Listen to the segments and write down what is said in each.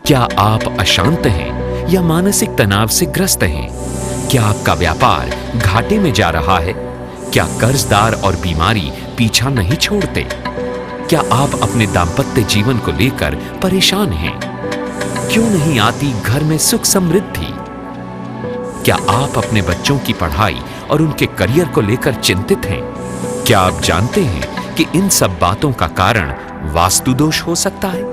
क्या आप अशांत हैं या मानसिक तनाव से ग्रस्त हैं? क्या आपका व्यापार घाटे में जा रहा है? क्या कर्जदार और बीमारी पीछा नहीं छोड़ते? क्या आप अपने दाम्पत्य जीवन को लेकर परेशान हैं? क्यों नहीं आती घर में सुख समृद्धि? क्या आप अपने बच्चों की पढ़ाई और उनके करियर को लेकर चिंतित हैं? क्या आप जानते हैं कि इन सब बातों का कारण वास्तु दोष हो सकता है?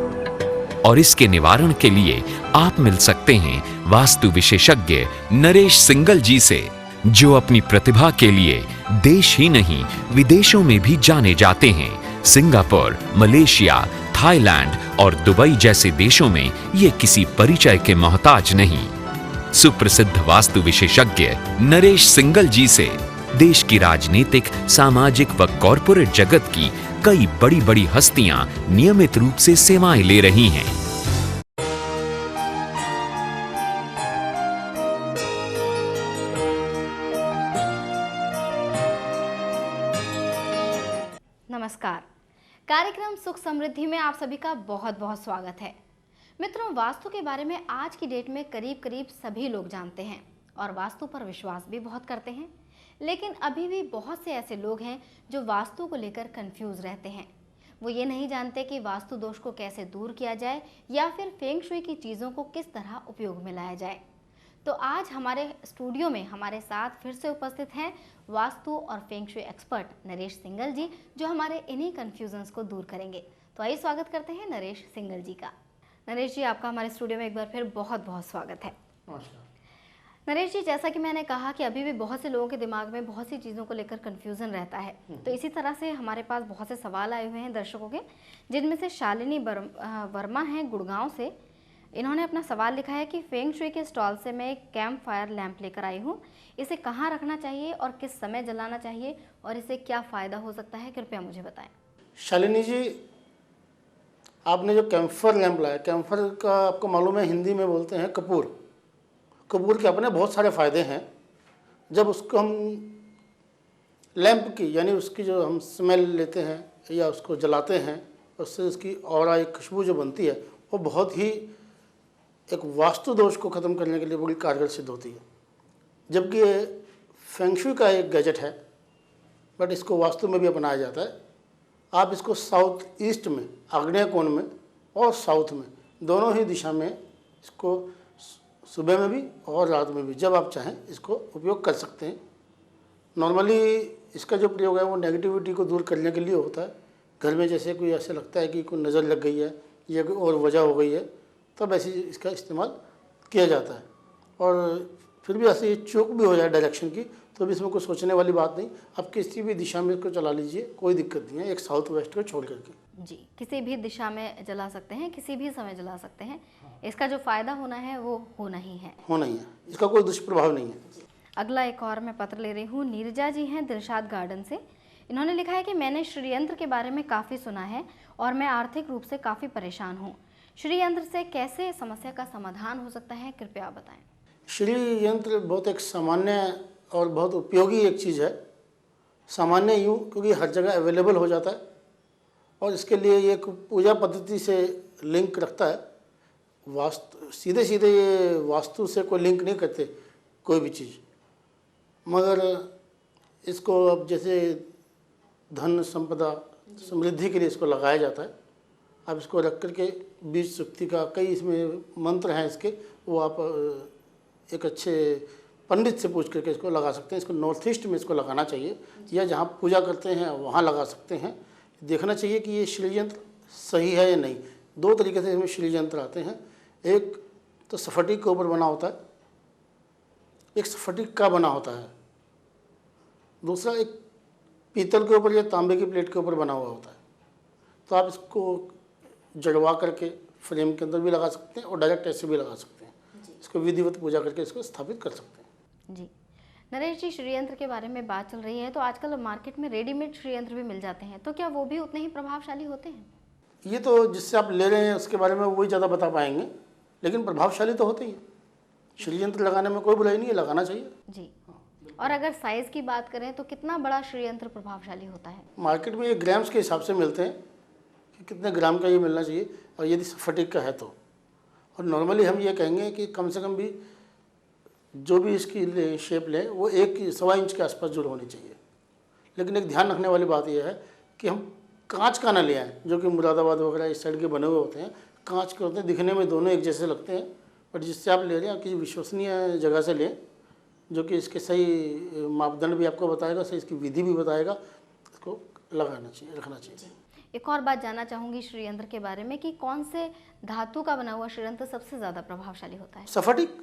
और इसके निवारण के लिए आप मिल सकते हैं वास्तु विशेषज्ञ नरेश सिंगल जी से, जो अपनी प्रतिभा के लिए देश ही नहीं विदेशों में भी जाने जाते हैं। सिंगापुर, मलेशिया, थाईलैंड और दुबई जैसे देशों में ये किसी परिचय के मोहताज नहीं। सुप्रसिद्ध वास्तु विशेषज्ञ नरेश सिंगल जी से देश की राजनीतिक, सामाजिक व कॉरपोरेट जगत की कई बड़ी बड़ी हस्तियां नियमित रूप से सेवाएं ले रही हैं। नमस्कार, कार्यक्रम सुख समृद्धि में आप सभी का बहुत बहुत स्वागत है। मित्रों, वास्तु के बारे में आज की डेट में करीब करीब सभी लोग जानते हैं और वास्तु पर विश्वास भी बहुत करते हैं, लेकिन अभी भी बहुत से ऐसे लोग हैं जो वास्तु को लेकर कंफ्यूज रहते हैं। वो ये नहीं जानते कि वास्तु दोष को कैसे दूर किया जाए या फिर फेंग शुई की चीज़ों को किस तरह उपयोग में लाया जाए। तो आज हमारे स्टूडियो में हमारे साथ फिर से उपस्थित हैं वास्तु और feng shui expert Naresh Singal ji, जो हमारे इन्हीं कन्फ्यूजन्स को दूर करेंगे। तो आइए स्वागत करते हैं नरेश सिंगल जी का। नरेश जी, आपका हमारे स्टूडियो में एक बार फिर बहुत बहुत स्वागत है। नरेश जी, जैसा कि मैंने कहा कि अभी भी बहुत से लोगों के दिमाग में बहुत सी चीज़ों को लेकर कन्फ्यूज़न रहता है, तो इसी तरह से हमारे पास बहुत से सवाल आए हुए हैं दर्शकों के, जिनमें से शालिनी वर्मा हैं गुड़गांव से। इन्होंने अपना सवाल लिखा है कि फेंग शुई के स्टॉल से मैं एक कैंप फायर लैंप लेकर आई हूँ, इसे कहाँ रखना चाहिए और किस समय जलाना चाहिए और इससे क्या फ़ायदा हो सकता है, कृपया मुझे बताएं। शालिनी जी, आपने जो कैम्फर लैंप लाया, कैम्फर का आपको मालूम है हिंदी में बोलते हैं कपूर। कपूर के अपने बहुत सारे फ़ायदे हैं। जब उसको हम लैंप की यानी उसकी जो हम स्मेल लेते हैं या उसको जलाते हैं, उससे उसकी ऑरा एक खुशबू जो बनती है वो बहुत ही एक वास्तु दोष को ख़त्म करने के लिए बड़ी कारगर सिद्ध होती है। जबकि ये फेंग शुई का एक गैजेट है, बट इसको वास्तु में भी अपनाया जाता है। आप इसको साउथ ईस्ट में, आग्नेय कोण में और साउथ में, दोनों ही दिशा में इसको सुबह में भी और रात में भी जब आप चाहें इसको उपयोग कर सकते हैं। नॉर्मली इसका जो प्रयोग है वो नेगेटिविटी को दूर करने के लिए होता है। घर में जैसे कोई ऐसे लगता है कि कोई नज़र लग गई है या कोई और वजह हो गई है, तब ऐसे इसका इस्तेमाल किया जाता है। और फिर भी ऐसे चूक भी हो जाए डायरेक्शन की, तो भी इसमें कोई सोचने वाली बात नहीं। आप किसी भी दिशा में इसको चला लीजिए, कोई दिक्कत नहीं है, एक साउथ वेस्ट को छोड़ करके। जी, किसी भी दिशा में जला सकते हैं, किसी भी समय जला सकते हैं। इसका जो फ़ायदा होना है वो होना ही है, इसका कोई दुष्प्रभाव नहीं है। अगला एक और मैं पत्र ले रही हूँ। नीरजा जी हैं दिलशाद गार्डन से। इन्होंने लिखा है कि मैंने श्रीयंत्र के बारे में काफ़ी सुना है और मैं आर्थिक रूप से काफ़ी परेशान हूँ। श्रीयंत्र से कैसे समस्या का समाधान हो सकता है, कृपया बताएं। श्रीयंत्र बहुत एक सामान्य और बहुत उपयोगी एक चीज़ है। सामान्य यूँ क्योंकि हर जगह अवेलेबल हो जाता है और इसके लिए ये एक पूजा पद्धति से लिंक रखता है। वास्तु सीधे सीधे ये वास्तु से कोई लिंक नहीं करते कोई भी चीज़, मगर इसको अब जैसे धन संपदा समृद्धि के लिए इसको लगाया जाता है। आप इसको रख करके बीज शक्ति का कई इसमें मंत्र हैं इसके, वो आप एक अच्छे पंडित से पूछ करके इसको लगा सकते हैं। इसको नॉर्थ ईस्ट में इसको लगाना चाहिए या जहाँ पूजा करते हैं वहाँ लगा सकते हैं। देखना चाहिए कि ये श्रीयंत्र सही है या नहीं। दो तरीके से इसमें श्रीयंत्र आते हैं, एक तो स्फटिक के ऊपर बना होता है, एक स्फटिक का बना होता है, दूसरा एक पीतल के ऊपर या तांबे की प्लेट के ऊपर बना हुआ होता है। तो आप इसको जड़वा करके फ्रेम के अंदर भी लगा सकते हैं और डायरेक्ट ऐसे भी लगा सकते हैं। इसको विधिवत पूजा करके इसको स्थापित कर सकते हैं। जी नरेश जी, श्रीयंत्र के बारे में बात चल रही है, तो आजकल मार्केट में रेडीमेड श्रीयंत्र भी मिल जाते हैं, तो क्या वो भी उतने ही प्रभावशाली होते हैं? ये तो जिससे आप ले रहे हैं उसके बारे में वही ज़्यादा बता पाएंगे, लेकिन प्रभावशाली तो होते ही हैं। श्रीयंत्र लगाने में कोई बुराई नहीं है, लगाना चाहिए जी। और अगर साइज़ की बात करें तो कितना बड़ा श्रीयंत्र प्रभावशाली होता है? मार्केट में ये ग्राम्स के हिसाब से मिलते हैं कि कितने ग्राम का ये मिलना चाहिए, और यदि स्फटिक का है तो और नॉर्मली हम ये कहेंगे कि कम से कम भी जो भी इसकी शेप लें वो 1-1.25 इंच के आसपास जरूर होनी चाहिए। लेकिन एक ध्यान रखने वाली बात यह है कि हम कांच का ना ले आएँ, जो कि मुरादाबाद वगैरह इस साइड के बने हुए होते हैं, कांच के होते हैं, दिखने में दोनों एक जैसे लगते हैं, बट जिससे आप ले रहे हैं किसी विश्वसनीय जगह से लें, जो कि इसके सही मापदंड भी आपको बताएगा, सही इसकी विधि भी बताएगा, इसको लगाना चाहिए, रखना चाहिए। एक और बात जानना चाहूँगी श्रीयंत्र के बारे में कि कौन से धातु का बना हुआ श्रीयंत्र सबसे ज़्यादा प्रभावशाली होता है? स्फटिक।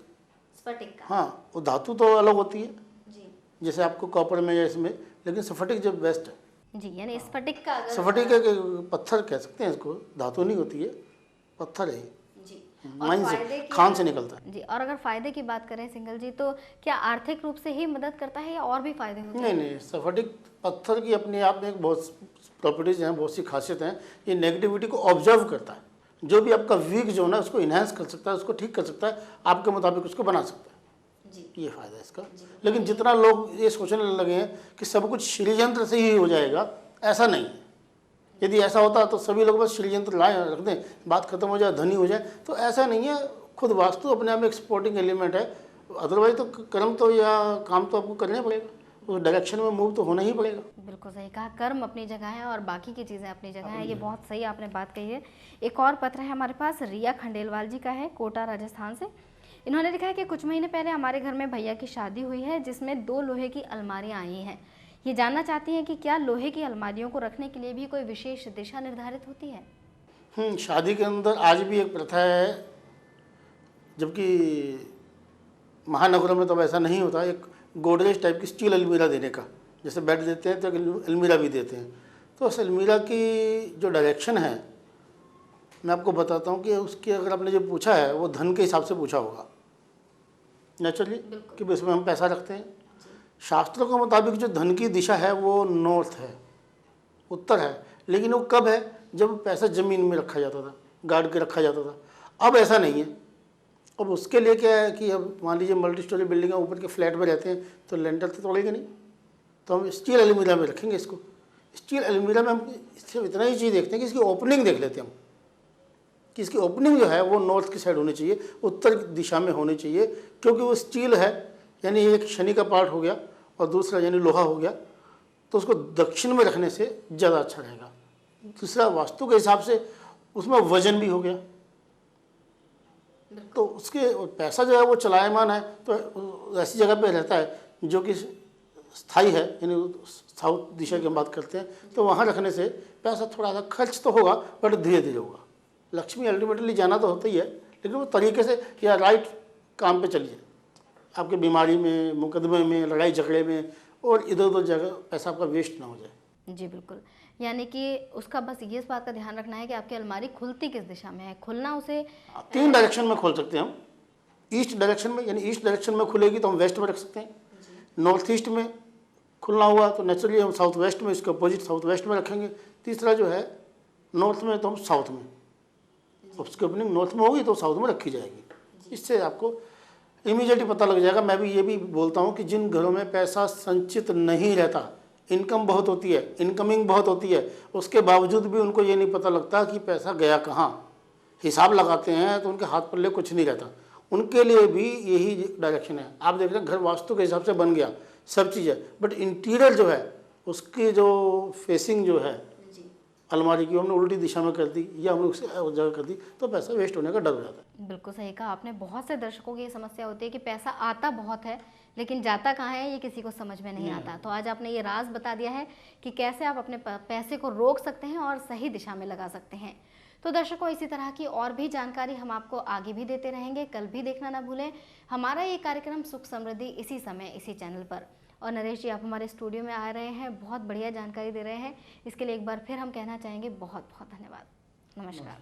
स्फटिक का? हाँ, वो धातु तो अलग होती है जी जैसे आपको कॉपर में या इसमें, लेकिन स्फटिक जब बेस्ट है। जी, यानी स्फटिक का अगर स्फटिक एक पत्थर कह सकते हैं इसको, धातु नहीं होती है, पत्थर है, जी माइन से, खान से निकलता है। जी, और अगर फायदे की बात करें सिंगल जी, तो क्या आर्थिक रूप से ही मदद करता है या और भी फायदे होते हैं? नहीं, स्फटिक पत्थर की अपने आप में एक बहुत प्रॉपर्टीज हैं, बहुत सी खासियत हैं। ये नेगेटिविटी को ऑब्जर्व करता है, जो भी आपका वीक जोन है उसको इन्हेंस कर सकता है, उसको ठीक कर सकता है, आपके मुताबिक उसको बना सकता है जी। ये फ़ायदा है इसका। लेकिन जितना लोग ये सोचने लगे हैं कि सब कुछ श्रीयंत्र से ही हो जाएगा, ऐसा नहीं है। यदि ऐसा होता तो सभी लोग बस श्रीयंत्र लाए रख दें, बात खत्म हो जाए, धनी हो जाए, तो ऐसा नहीं है। खुद वास्तु अपने आप में एक्सपोर्टिंग एलिमेंट है, अदरवाइज तो कर्म तो या काम तो आपको करना ही पड़ेगा, उस डायरेक्शन में मूव तो होना ही पड़ेगा। बिल्कुल सही कहा, कर्म अपनी जगह है और बाकी की चीज़ें अपनी जगह है, ये बहुत सही आपने बात कही है। एक और पत्र है हमारे पास, रिया खंडेलवाल जी का है, कोटा राजस्थान से। इन्होंने लिखा है कि कुछ महीने पहले हमारे घर में भैया की शादी हुई है, जिसमें 2 लोहे की अलमारियां आई हैं। ये जानना चाहती हैं कि क्या लोहे की अलमारियों को रखने के लिए भी कोई विशेष दिशा निर्धारित होती है? शादी के अंदर आज भी एक प्रथा है, जबकि महानगरों में तो ऐसा नहीं होता, एक गोदरेज टाइप की स्टील अलमीरा देने का, जैसे बेड देते हैं तो अलमीरा भी देते हैं। तो उस अलमीरा की जो डायरेक्शन है, मैं आपको बताता हूँ कि उसकी अगर आपने जो पूछा है वो धन के हिसाब से पूछा होगा नेचुरली, कि इसमें हम पैसा रखते हैं। शास्त्रों के मुताबिक जो धन की दिशा है वो नॉर्थ है, उत्तर है, लेकिन वो कब है? जब पैसा ज़मीन में रखा जाता था, गाड़ के रखा जाता था। अब ऐसा नहीं है। अब उसके लिए क्या है कि अब मान लीजिए मल्टी स्टोरी बिल्डिंग है, ऊपर के फ्लैट में रहते हैं, तो लेंटर तो तोड़ेंगे नहीं, तो हम स्टील अलमीरा में रखेंगे इसको। स्टील अलमीरा में हम इससे इतना ही चीज़ देखते हैं कि इसकी ओपनिंग देख लेते हैं हम, कि इसकी ओपनिंग जो है वो नॉर्थ की साइड होनी चाहिए, उत्तर दिशा में होनी चाहिए, क्योंकि वो स्टील है, यानी एक शनि का पार्ट हो गया और दूसरा यानी लोहा हो गया, तो उसको दक्षिण में रखने से ज़्यादा अच्छा रहेगा। दूसरा, वास्तु के हिसाब से उसमें वजन भी हो गया, तो उसके पैसा जो है वो चलायमान है, तो ऐसी जगह पे रहता है जो कि स्थाई है, यानी साउथ दिशा की हम बात करते हैं, तो वहाँ रखने से पैसा थोड़ा सा खर्च तो होगा, बट धीरे धीरे होगा। लक्ष्मी अल्टीमेटली जाना तो होता ही है, लेकिन वो तरीके से या राइट काम पे चलिए, आपके बीमारी में, मुकदमे में, लड़ाई झगड़े में और इधर उधर जगह पैसा आपका वेस्ट ना हो जाए। जी बिल्कुल, यानी कि उसका बस ये इस बात का ध्यान रखना है कि आपकी अलमारी खुलती किस दिशा में है, खुलना उसे 3 डायरेक्शन में खोल सकते हैं हम। ईस्ट डायरेक्शन में, यानी ईस्ट डायरेक्शन में खुलेगी तो हम वेस्ट में रख सकते हैं। नॉर्थ ईस्ट में खुलना हुआ तो नेचुरली हम साउथ वेस्ट में, इसके अपोजिट साउथ वेस्ट में रखेंगे। तीसरा जो है नॉर्थ में, तो हम साउथ में, उसकी ओपनिंग नॉर्थ में होगी तो साउथ में रखी जाएगी। इससे आपको इमीडिएटली पता लग जाएगा। मैं भी ये भी बोलता हूँ कि जिन घरों में पैसा संचित नहीं रहता, इनकम बहुत होती है, इनकमिंग बहुत होती है, उसके बावजूद भी उनको ये नहीं पता लगता कि पैसा गया कहाँ, हिसाब लगाते हैं तो उनके हाथ पल्ले कुछ नहीं रहता, उनके लिए भी यही डायरेक्शन है। आप देख रहे हैं घर वास्तु के हिसाब से बन गया, सब चीज़ है, बट इंटीरियर जो है उसकी जो फेसिंग जो है अलमारी की हमने उल्टी दिशा में कर दी या हमने उसे उस जगह कर दी, तो पैसा वेस्ट होने का डर हो जाता है। बिल्कुल सही कहा आपने। बहुत से दर्शकों की ये समस्या होती है कि पैसा आता बहुत है लेकिन जाता कहाँ है ये किसी को समझ में नहीं आता। तो आज आपने ये राज बता दिया है कि कैसे आप अपने पैसे को रोक सकते हैं और सही दिशा में लगा सकते हैं। तो दर्शकों, इसी तरह की और भी जानकारी हम आपको आगे भी देते रहेंगे। कल भी देखना ना भूलें हमारा ये कार्यक्रम सुख समृद्धि, इसी समय इसी चैनल पर। और नरेश जी, आप हमारे स्टूडियो में आ रहे हैं, बहुत बढ़िया जानकारी दे रहे हैं, इसके लिए एक बार फिर हम कहना चाहेंगे बहुत बहुत धन्यवाद। नमस्कार।